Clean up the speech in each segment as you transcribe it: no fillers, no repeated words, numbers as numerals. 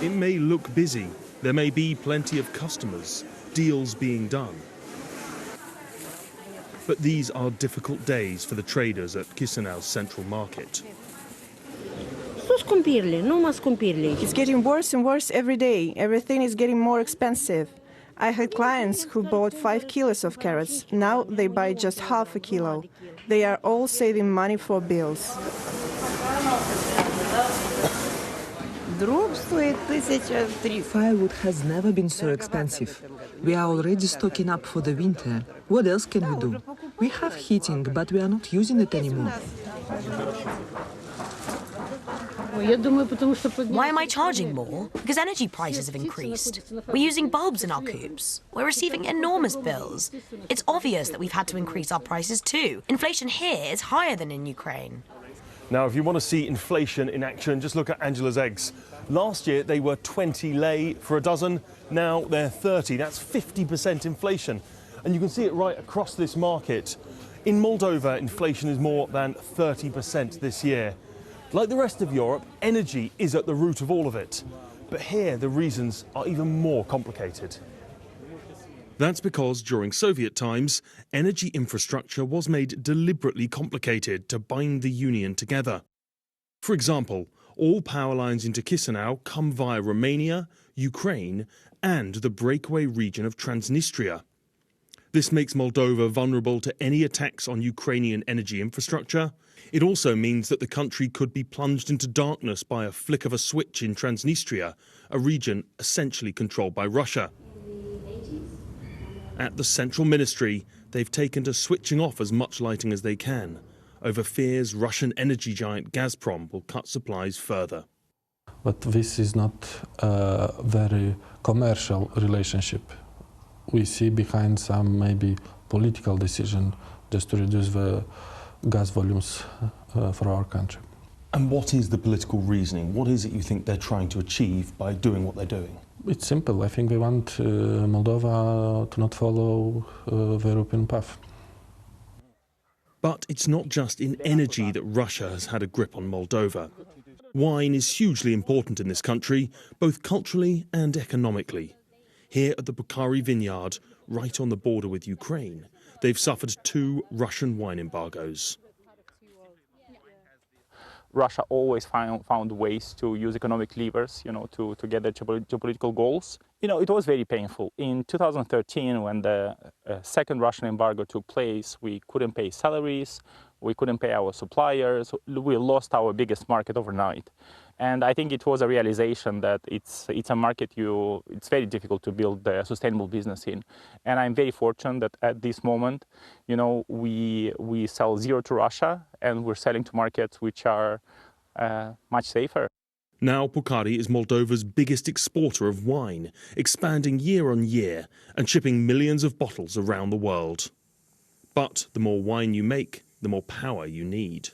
It may look busy, there may be plenty of customers, deals being done. But these are difficult days for the traders at Chisinau's central market. It's getting worse and worse every day. Everything is getting more expensive. I had clients who bought 5 kilos of carrots. Now they buy just half a kilo. They are all saving money for bills. Firewood has never been so expensive. We are already stocking up for the winter. What else can we do? We have heating, but we are not using it anymore. Why am I charging more? Because energy prices have increased. We're using bulbs in our coupes. We're receiving enormous bills. It's obvious that we've had to increase our prices too. Inflation here is higher than in Ukraine. Now, if you want to see inflation in action, just look at Angela's eggs. Last year, they were 20 lei for a dozen. Now they're 30. That's 50% inflation. And you can see it right across this market. In Moldova, inflation is more than 30% this year. Like the rest of Europe, energy is at the root of all of it. But here, the reasons are even more complicated. That's because during Soviet times, energy infrastructure was made deliberately complicated to bind the Union together. For example, all power lines into Chisinau come via Romania, Ukraine, and the breakaway region of Transnistria. This makes Moldova vulnerable to any attacks on Ukrainian energy infrastructure. It also means that the country could be plunged into darkness by a flick of a switch in Transnistria, a region essentially controlled by Russia. At the Central Ministry, they've taken to switching off as much lighting as they can, over fears Russian energy giant Gazprom will cut supplies further. But this is not a very commercial relationship. We see behind some maybe political decision just to reduce the gas volumes for our country. And what is the political reasoning? What is it you think they're trying to achieve by doing what they're doing? It's simple. I think they want Moldova to not follow the European path. But it's not just in energy that Russia has had a grip on Moldova. Wine is hugely important in this country, both culturally and economically. Here at the Bukhari vineyard, right on the border with Ukraine, they've suffered 2 Russian wine embargoes. Russia always found ways to use economic levers, to get their geopolitical goals. It was very painful. In 2013, when the second Russian embargo took place, we couldn't pay salaries, we couldn't pay our suppliers, we lost our biggest market overnight. And I think it was a realization that it's a market it's very difficult to build a sustainable business in. And I'm very fortunate that at this moment, we sell zero to Russia and we're selling to markets which are much safer. Now Bukhari is Moldova's biggest exporter of wine, expanding year on year and shipping millions of bottles around the world. But the more wine you make, the more power you need.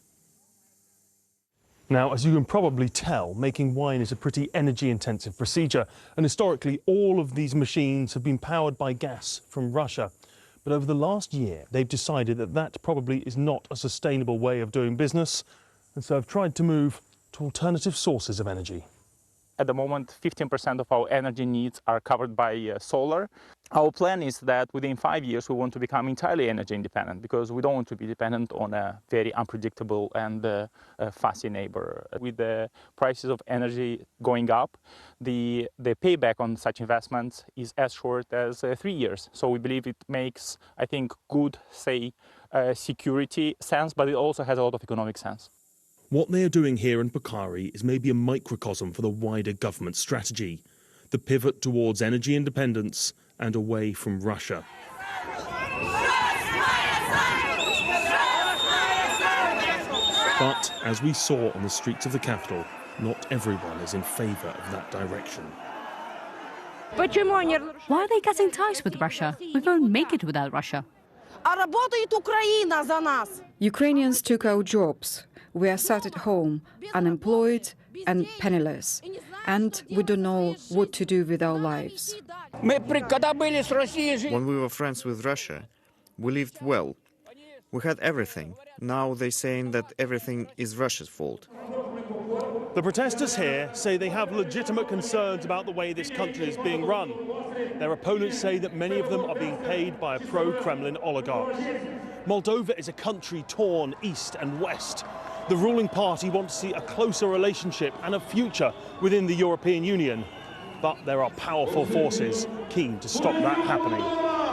Now, as you can probably tell, making wine is a pretty energy-intensive procedure, and historically all of these machines have been powered by gas from Russia. But over the last year, they've decided that that probably is not a sustainable way of doing business, and so have tried to move to alternative sources of energy. At the moment, 15% of our energy needs are covered by solar. Our plan is that within 5 years we want to become entirely energy independent, because we don't want to be dependent on a very unpredictable and fussy neighbor. With the prices of energy going up, the payback on such investments is as short as 3 years. So we believe it makes, I think, good, security sense, but it also has a lot of economic sense. What they are doing here in Bukhari is maybe a microcosm for the wider government strategy, the pivot towards energy independence and away from Russia. But, as we saw on the streets of the capital, not everyone is in favour of that direction. Why are they cutting ties with Russia? We won't make it without Russia. Ukrainians took our jobs. We are sat at home, unemployed and penniless, and we don't know what to do with our lives. When we were friends with Russia, we lived well. We had everything. Now they're saying that everything is Russia's fault. The protesters here say they have legitimate concerns about the way this country is being run. Their opponents say that many of them are being paid by a pro-Kremlin oligarch. Moldova is a country torn east and west. The ruling party wants to see a closer relationship and a future within the European Union. But there are powerful forces keen to stop that happening.